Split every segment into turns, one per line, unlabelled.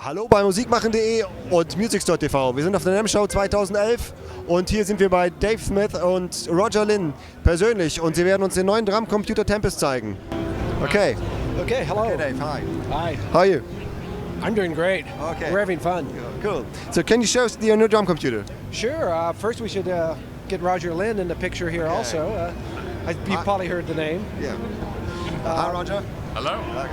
Hallo bei musikmachen.de und musicstore.tv. Wir sind auf der NAMM Show 2011 und hier sind wir bei Dave Smith und Roger Linn persönlich und sie werden uns den neuen Drumcomputer Tempest zeigen. Okay.
Okay, hello.
Hey Dave, hi.
Hi.
How are you?
I'm doing great.
Okay.
We're having fun.
Cool. So can you show us your new drum computer?
Sure. First we should get Roger Linn in the picture here also. You've probably heard the name.
Yeah. Hi Roger.
Hello.
Okay.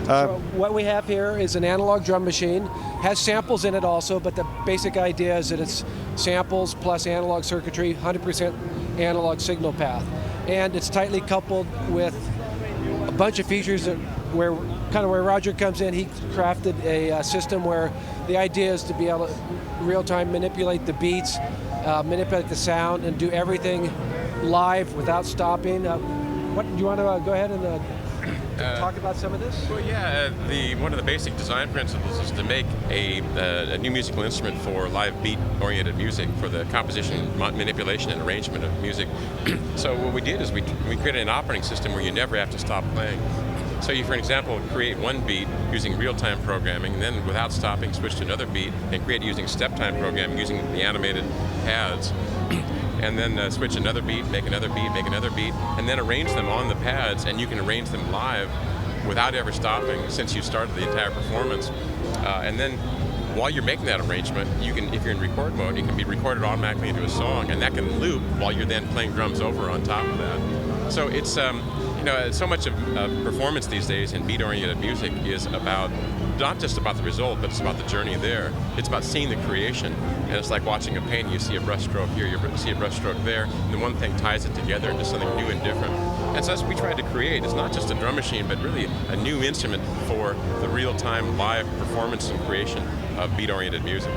So what we have here is an analog drum machine. Has samples in it also, but the basic idea is that it's samples plus analog circuitry, 100% analog signal path. And it's tightly coupled with a bunch of features that where Roger comes in. He crafted a system where the idea is to be able to real-time manipulate the beats, manipulate the sound, and do everything live without stopping. What do you want to go ahead and talk about some of this?
Well, yeah, one of the basic design principles is to make a new musical instrument for live beat-oriented music, for the composition, manipulation, and arrangement of music. So what we did is we created an operating system where you never have to stop playing. So you, for example, create one beat using real-time programming, and then without stopping switch to another beat and create using step-time programming using the animated pads. And then switch another beat, make another beat, make another beat, and then arrange them on the pads, and you can arrange them live without ever stopping since you started the entire performance. And then while you're making that arrangement, you can, if you're in record mode, it can be recorded automatically into a song, and that can loop while you're then playing drums over on top of that. So it's, so much of performance these days in beat-oriented music is about not just about the result, but it's about the journey there. It's about seeing the creation, and it's like watching a painting. You see a brush stroke here, you see a brush stroke there, and the one thing ties it together into something new and different. And so that's what we tried to create. It's not just a drum machine, but really a new instrument for the real-time live performance and creation of beat-oriented music.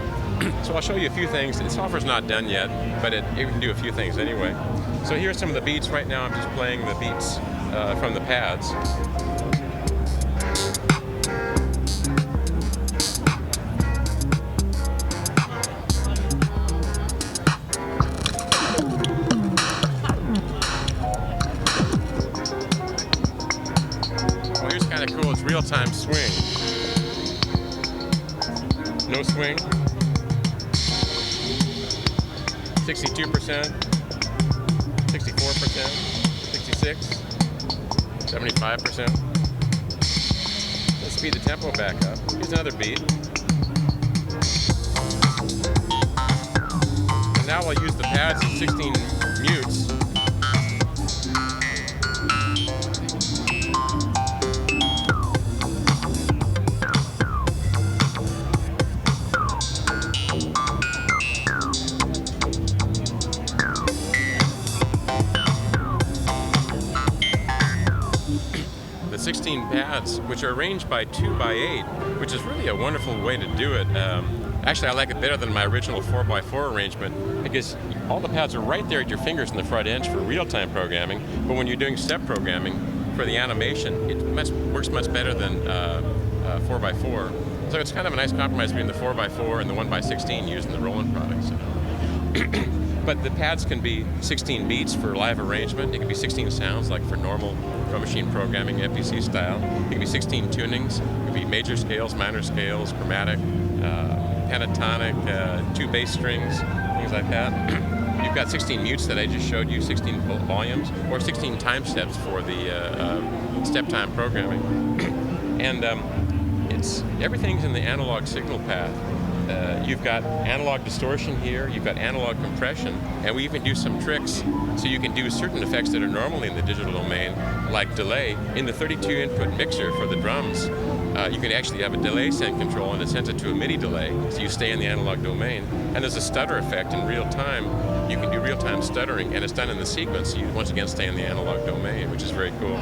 So I'll show you a few things. The software's not done yet, but it can do a few things anyway. So here's some of the beats. Right now I'm just playing the beats from the pads. Well, here's kind of cool. It's real-time swing. No swing. 62%, 64%, 66%, 75%. Let's speed the tempo back up. Here's another beat. And now I'll use the pads in 16 mutes. The 16 pads, which are arranged by 2 by 8, which is really a wonderful way to do it. Actually, I like it better than my original 4 by 4 arrangement because all the pads are right there at your fingers in the front edge for real-time programming, but when you're doing step programming for the animation, it works much better than 4 by 4. So it's kind of a nice compromise between the 4 by 4 and the 1 by 16 using the Roland products. But the pads can be 16 beats for live arrangement. It can be 16 sounds, like for normal drum machine programming, FPC style. It can be 16 tunings. It can be major scales, minor scales, chromatic, pentatonic, 2 bass strings, things like that. You've got 16 mutes that I just showed you, 16 volumes, or 16 time steps for the step time programming. And everything's in the analog signal path. You've got analog distortion here, you've got analog compression, and we even do some tricks so you can do certain effects that are normally in the digital domain, like delay. In the 32 input mixer for the drums, you can actually have a delay send control and it sends it to a MIDI delay, so you stay in the analog domain. And there's a stutter effect in real time. You can do real time stuttering, and it's done in the sequence, so you once again stay in the analog domain, which is very cool.